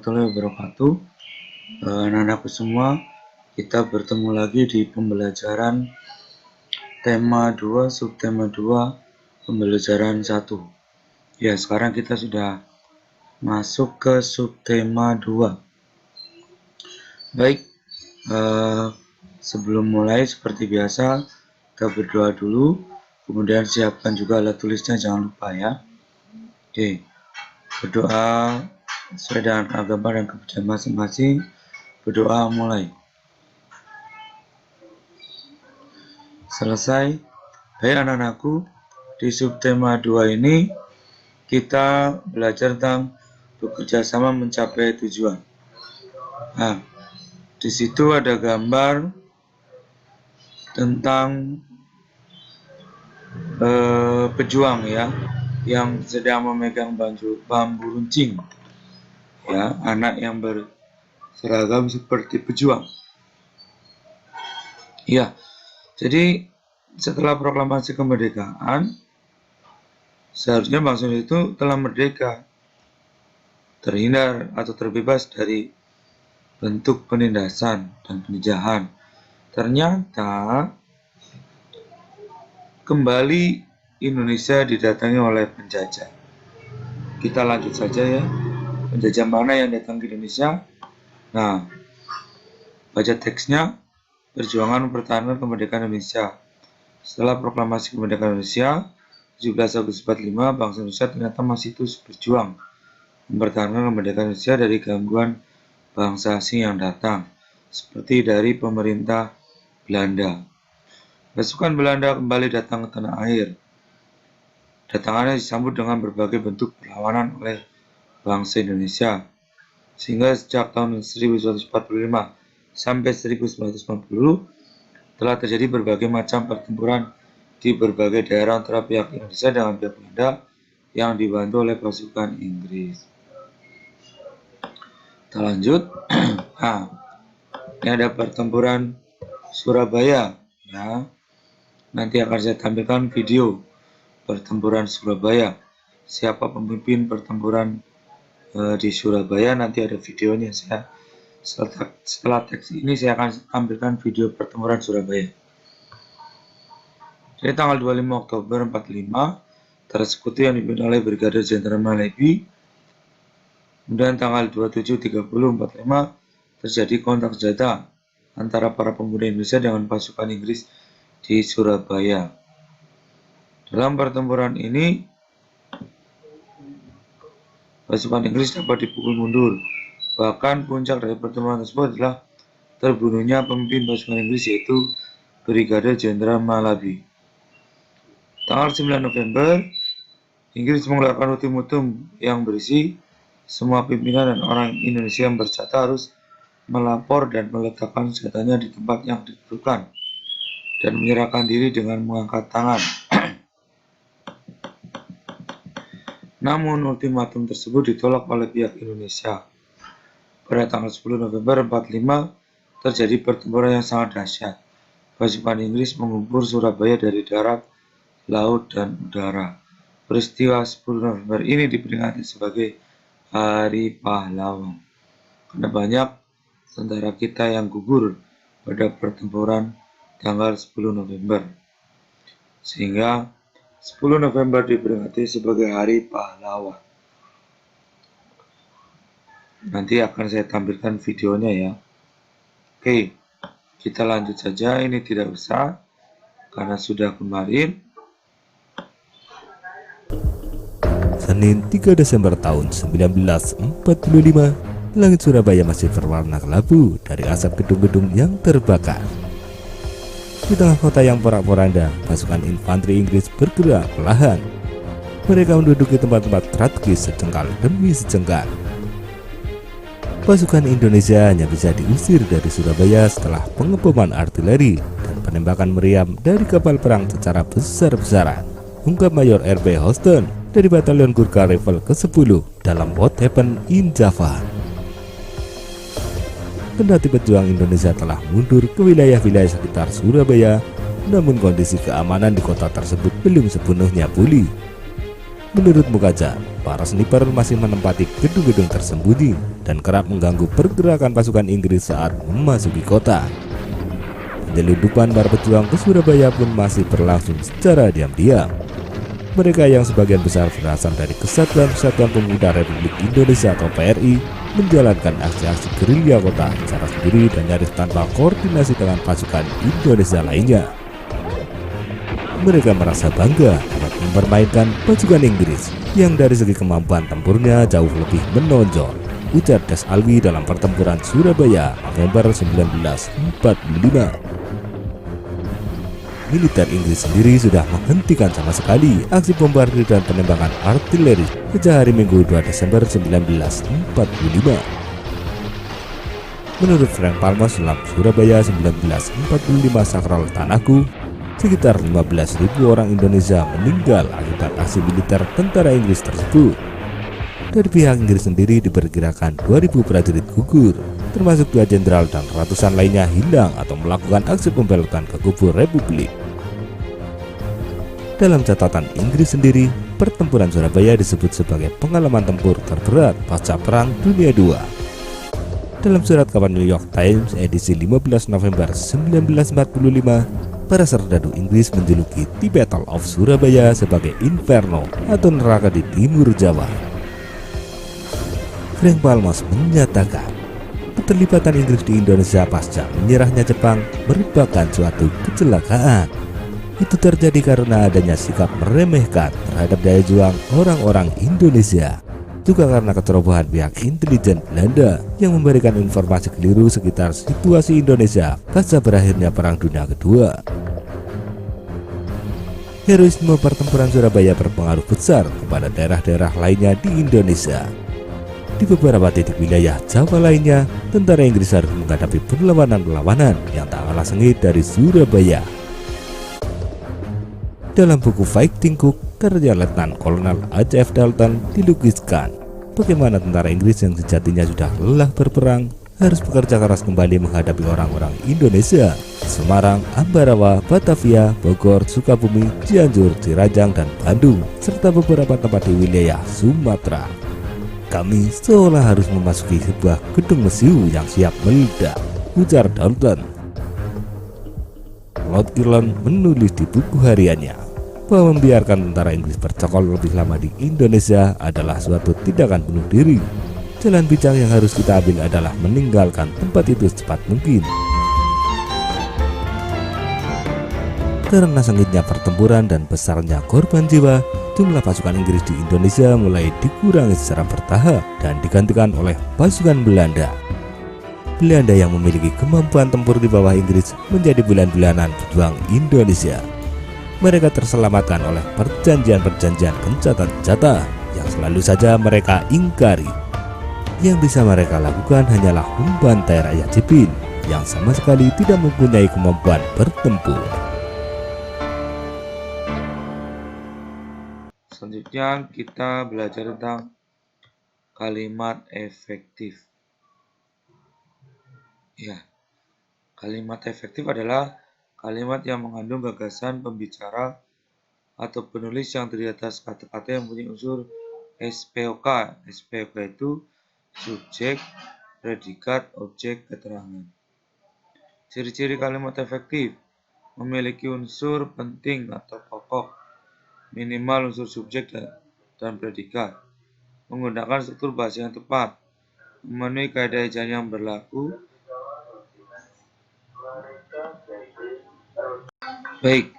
warahmatullahi wabarakatuh. Anak-anakku semua, kita bertemu lagi di pembelajaran tema 2, subtema 2, pembelajaran 1. Ya, sekarang kita sudah masuk ke subtema 2. Baik, sebelum mulai seperti biasa, kita berdoa dulu, kemudian siapkan juga alat tulisnya, jangan lupa ya. Oke, berdoa sesuai dengan agama dan kepercayaan masing-masing. Berdoa mulai. Selesai. Baik anak-anakku, di subtema 2 ini kita belajar tentang bekerja sama mencapai tujuan. Nah, di situ ada gambar tentang pejuang ya, yang sedang memegang bambu runcing. Ya, anak yang berseragam seperti pejuang. Ya, jadi setelah proklamasi kemerdekaan, seharusnya bangsa itu telah merdeka, terhindar atau terbebas dari bentuk penindasan dan penjajahan. Ternyata kembali Indonesia didatangi oleh penjajah. Kita lanjut saja ya. Penjajah mana yang datang ke Indonesia? Nah, baca teksnya. Perjuangan mempertahankan kemerdekaan Indonesia. Setelah proklamasi kemerdekaan Indonesia 17 Agustus 45, bangsa Indonesia ternyata masih terus berjuang mempertahankan kemerdekaan Indonesia dari gangguan bangsa asing yang datang, seperti dari pemerintah Belanda. Pasukan Belanda kembali datang ke tanah air. Datangannya disambut dengan berbagai bentuk perlawanan oleh bangsa Indonesia, sehingga sejak tahun 1945 sampai 1940 telah terjadi berbagai macam pertempuran di berbagai daerah antara pihak Indonesia dengan pihak Belanda yang dibantu oleh pasukan Inggris. Kita lanjut. Nah, ini ada pertempuran Surabaya ya. Nanti akan saya tampilkan video pertempuran Surabaya. Siapa pemimpin pertempuran di Surabaya, nanti ada videonya. Setelah teks ini saya akan tampilkan video pertempuran Surabaya. Jadi tanggal 25 Oktober 45 tersekutu yang dipimpin oleh Brigadir Jenderal Malebi. Kemudian tanggal 27, 30, 45 terjadi kontak senjata antara para pemuda Indonesia dengan pasukan Inggris di Surabaya. Dalam pertempuran ini pasukan Inggris dapat dipukul mundur. Bahkan puncak dari pertempuran tersebut adalah terbunuhnya pemimpin pasukan Inggris, yaitu Brigadir Jenderal Malabi. Tanggal 9 November, Inggris mengeluarkan ultimatum yang berisi semua pimpinan dan orang Indonesia yang bersenjata harus melapor dan meletakkan senjatanya di tempat yang ditentukan dan menyerahkan diri dengan mengangkat tangan. Namun ultimatum tersebut ditolak oleh pihak Indonesia. Pada tanggal 10 November 45 terjadi pertempuran yang sangat dahsyat. Pasukan Inggris mengumpul Surabaya dari darat, laut, dan udara. Peristiwa 10 November ini diperingati sebagai Hari Pahlawan, karena banyak tentara kita yang gugur pada pertempuran tanggal 10 November. Sehingga 10 November diperingati sebagai Hari Pahlawan. Nanti akan saya tampilkan videonya ya. Oke, kita lanjut saja. Ini tidak usah karena sudah kemarin. Senin 3 Desember tahun 1945, langit Surabaya masih berwarna kelabu dari asap gedung-gedung yang terbakar. Di tengah kota yang porak-poranda, pasukan infanteri Inggris bergerak perlahan. Mereka menduduki tempat-tempat strategis sejengkal demi sejengkal. Pasukan Indonesia hanya bisa diusir dari Surabaya setelah pengeboman artileri dan penembakan meriam dari kapal perang secara besar-besaran, ungkap Mayor R.B. Houston dari Batalion Gurkha Rifle ke-10 dalam What Happened in Java. Kendati pejuang Indonesia telah mundur ke wilayah-wilayah sekitar Surabaya, namun kondisi keamanan di kota tersebut belum sepenuhnya pulih. Menurut Mukaja, para sniper masih menempati gedung-gedung tersembunyi dan kerap mengganggu pergerakan pasukan Inggris saat memasuki kota. Penyelundupan para pejuang ke Surabaya pun masih berlangsung secara diam-diam. Mereka yang sebagian besar berasal dari Kesatuan-Kesatuan Pemuda Republik Indonesia atau PRI menjalankan aksi-aksi gerilya kota secara sendiri dan nyaris tanpa koordinasi dengan pasukan Indonesia lainnya. Mereka merasa bangga dapat mempermainkan pasukan Inggris yang dari segi kemampuan tempurnya jauh lebih menonjol, ujar Des Alwi dalam pertempuran Surabaya November 1945. Militer Inggris sendiri sudah menghentikan sama sekali aksi bombardir dan penembakan artileri sejak hari Minggu 2 Desember 1945. Menurut Frank Palmas dalam Surabaya 1945 Sakral Tanahku, sekitar 15.000 orang Indonesia meninggal akibat aksi militer tentara Inggris tersebut. Dari pihak Inggris sendiri diperkirakan 2.000 prajurit gugur, termasuk 2 jenderal dan ratusan lainnya hilang atau melakukan aksi pembelotan ke kubu Republik. Dalam catatan Inggris sendiri, pertempuran Surabaya disebut sebagai pengalaman tempur terberat pasca Perang Dunia II. Dalam surat kabar New York Times edisi 15 November 1945, para serdadu Inggris menjuluki The Battle of Surabaya sebagai Inferno atau neraka di timur Jawa. Frank Palmas menyatakan, keterlibatan Inggris di Indonesia pasca menyerahnya Jepang merupakan suatu kecelakaan. Itu terjadi karena adanya sikap meremehkan terhadap daya juang orang-orang Indonesia, juga karena kecerobohan pihak intelijen Belanda yang memberikan informasi keliru sekitar situasi Indonesia pasca berakhirnya Perang Dunia Kedua. Heroisme pertempuran Surabaya berpengaruh besar kepada daerah-daerah lainnya di Indonesia. Di beberapa titik wilayah Jawa lainnya, tentara Inggris harus menghadapi perlawanan-perlawanan yang tak kalah sengit dari Surabaya. Dalam buku Fighting Cook, karya Letnan Kolonel H.F. Dalton dilukiskan bagaimana tentara Inggris yang sejatinya sudah lelah berperang harus bekerja keras kembali menghadapi orang-orang Indonesia di Semarang, Ambarawa, Batavia, Bogor, Sukabumi, Cianjur, Ciracas, dan Bandung, serta beberapa tempat di wilayah Sumatera. Kami seolah harus memasuki sebuah gedung mesiu yang siap meledak, ujar Dalton. Lord Kirlon menulis di buku hariannya bahwa membiarkan tentara Inggris bercokol lebih lama di Indonesia adalah suatu tindakan bunuh diri. Jalan bijak yang harus kita ambil adalah meninggalkan tempat itu secepat mungkin. Karena sengitnya pertempuran dan besarnya korban jiwa, jumlah pasukan Inggris di Indonesia mulai dikurangi secara bertahap dan digantikan oleh pasukan Belanda. Belanda yang memiliki kemampuan tempur di bawah Inggris menjadi bulan-bulanan pejuang Indonesia. Mereka terselamatkan oleh perjanjian-perjanjian gencatan senjata yang selalu saja mereka ingkari. Yang bisa mereka lakukan hanyalah membantai rakyat sipil yang sama sekali tidak mempunyai kemampuan bertempur. Selanjutnya kita belajar tentang kalimat efektif. Ya, kalimat efektif adalah kalimat yang mengandung gagasan pembicara atau penulis yang terdiri atas kata-kata yang mempunyai unsur SPOK. SPOK itu subjek, predikat, objek, keterangan. Ciri-ciri kalimat efektif: memiliki unsur penting atau pokok, minimal unsur subjek dan predikat, menggunakan struktur bahasa yang tepat, memenuhi kaidah ejaan yang berlaku. Baik,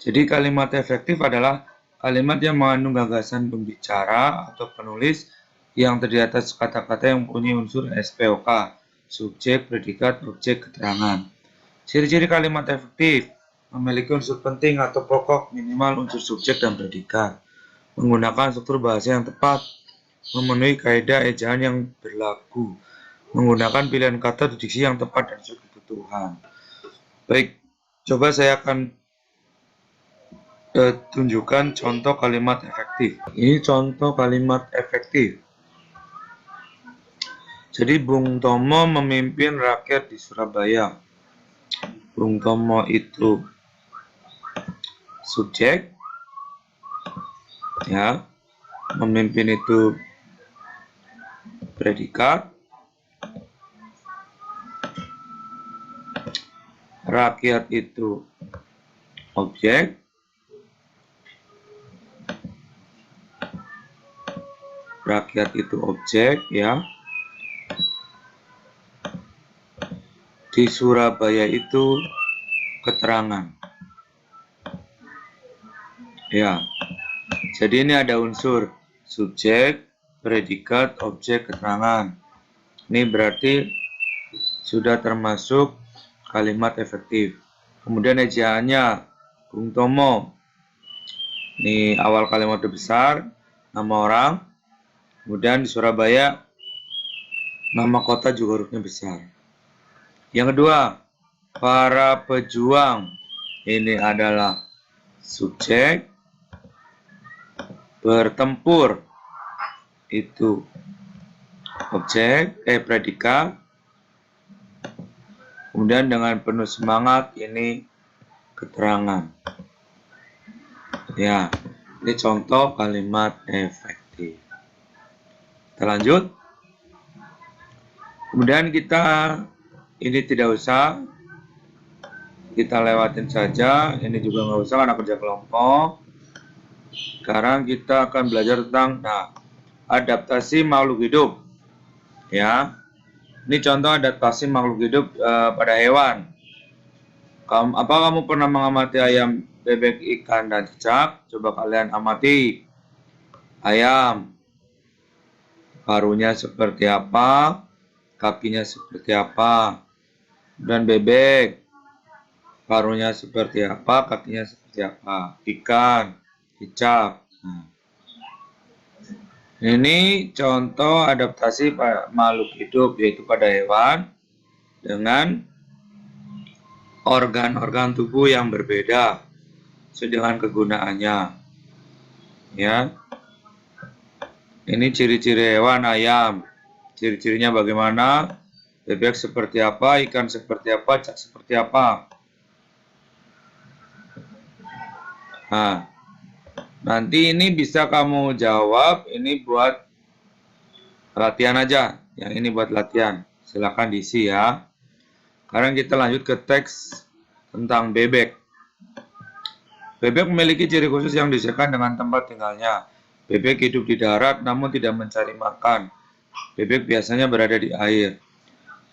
jadi kalimat efektif adalah kalimat yang mengandung gagasan pembicara atau penulis yang terdiri atas kata-kata yang mempunyai unsur SPOK, subjek, predikat, objek, keterangan. Ciri-ciri kalimat efektif: memiliki unsur penting atau pokok, minimal unsur subjek dan predikat, menggunakan struktur bahasa yang tepat, memenuhi kaidah ejaan yang berlaku, menggunakan pilihan kata diksi yang tepat dan sesuai kebutuhan. Baik, coba saya akan tunjukkan contoh kalimat efektif. Ini contoh kalimat efektif. Jadi Bung Tomo memimpin rakyat di Surabaya. Bung Tomo itu subjek, ya. Memimpin itu predikat, rakyat itu objek, ya. Di Surabaya itu keterangan, ya. Jadi ini ada unsur subjek, predikat, objek, keterangan. Ini berarti sudah termasuk kalimat efektif. Kemudian ejaannya Bung Tomo. Ini awal kalimat besar, nama orang. Kemudian di Surabaya nama kota juga hurufnya besar. Yang kedua, para pejuang. Ini adalah subjek, bertempur itu objek, predikat. Kemudian dengan penuh semangat ini keterangan. Ya, ini contoh kalimat efektif. Kita lanjut. Kemudian ini tidak usah, kita lewatin saja. Ini juga nggak usah karena kerja kelompok. Sekarang kita akan belajar tentang adaptasi makhluk hidup. Ya, ini contoh adaptasi makhluk hidup pada hewan. Apa kamu pernah mengamati ayam, bebek, ikan, dan cicak? Coba kalian amati. Ayam, paruhnya seperti apa? Kakinya seperti apa? Dan bebek, paruhnya seperti apa? Kakinya seperti apa? Ikan, cicak. Ini contoh adaptasi makhluk hidup, yaitu pada hewan dengan organ-organ tubuh yang berbeda dengan kegunaannya. Ya. Ini ciri-ciri hewan ayam. Ciri-cirinya bagaimana? Bebek seperti apa? Ikan seperti apa? Cicak seperti apa? Nah, nanti ini bisa kamu jawab. Ini buat latihan aja. Yang ini buat latihan. Silakan diisi ya. Sekarang kita lanjut ke teks tentang bebek. Bebek memiliki ciri khusus yang disesuaikan dengan tempat tinggalnya. Bebek hidup di darat namun tidak mencari makan. Bebek biasanya berada di air.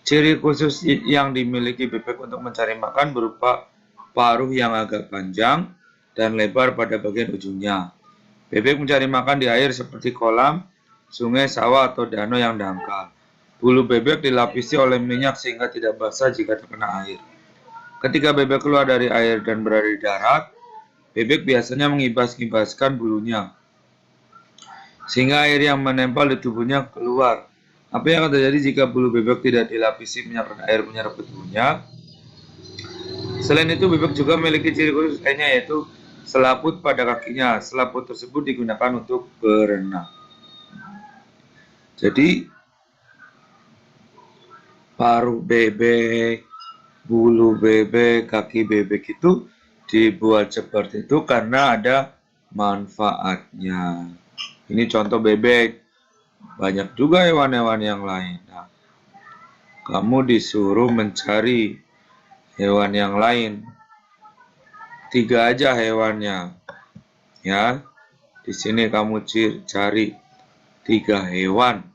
Ciri khusus yang dimiliki bebek untuk mencari makan berupa paruh yang agak panjang dan lebar pada bagian ujungnya. Bebek mencari makan di air seperti kolam, sungai, sawah, atau danau yang dangkal. Bulu bebek dilapisi oleh minyak sehingga tidak basah jika terkena air. Ketika bebek keluar dari air dan berada di darat, bebek biasanya mengibas-ibaskan bulunya, sehingga air yang menempel di tubuhnya keluar. Apa yang akan terjadi jika bulu bebek tidak dilapisi minyak dan air menyerap ke tubuhnya? Selain itu, bebek juga memiliki ciri khusus lainnya, yaitu selaput pada kakinya. Selaput tersebut digunakan untuk berenang. Jadi, paruh bebek, bulu bebek, kaki bebek itu dibuat seperti itu karena ada manfaatnya. Ini contoh bebek. Banyak juga hewan-hewan yang lain. Nah, kamu disuruh mencari hewan yang lain. 3 aja hewannya. Ya. Di sini kamu cari 3 hewan.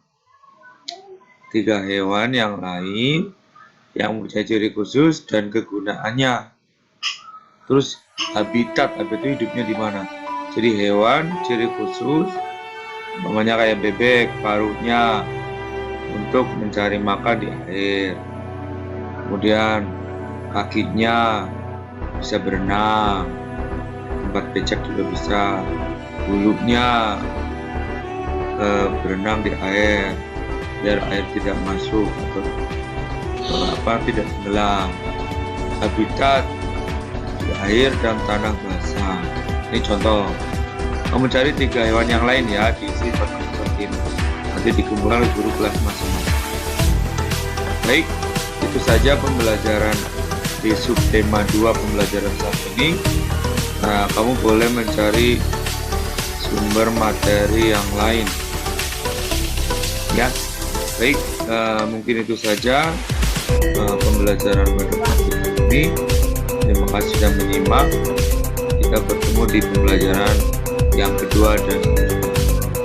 3 hewan yang lain yang mempunyai ciri khusus dan kegunaannya. Terus habitat itu hidupnya di mana? Jadi hewan ciri khusus, namanya kayak bebek, paruhnya untuk mencari makan di air. Kemudian kakinya bisa berenang, tempat becek juga bisa. Bulunya berenang di air, biar air tidak masuk atau tidak tenggelam. Habitat di air dan tanah basah. Ini contoh. Kamu cari 3 hewan yang lain ya, diisi seperti ini. Nanti dikumpulkan oleh guru kelas masing-masing. Baik, itu saja pembelajaran di subtema 2 pembelajaran saat ini. Nah, kamu boleh mencari sumber materi yang lain. Ya, baik, mungkin itu saja pembelajaran pada pagi ini. Terima kasih sudah menyimak. Kita bertemu di pembelajaran yang kedua dan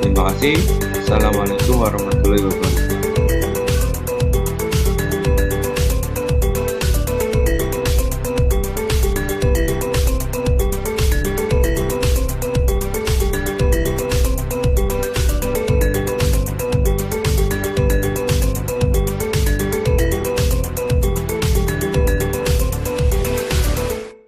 terima kasih. Assalamualaikum warahmatullahi wabarakatuh.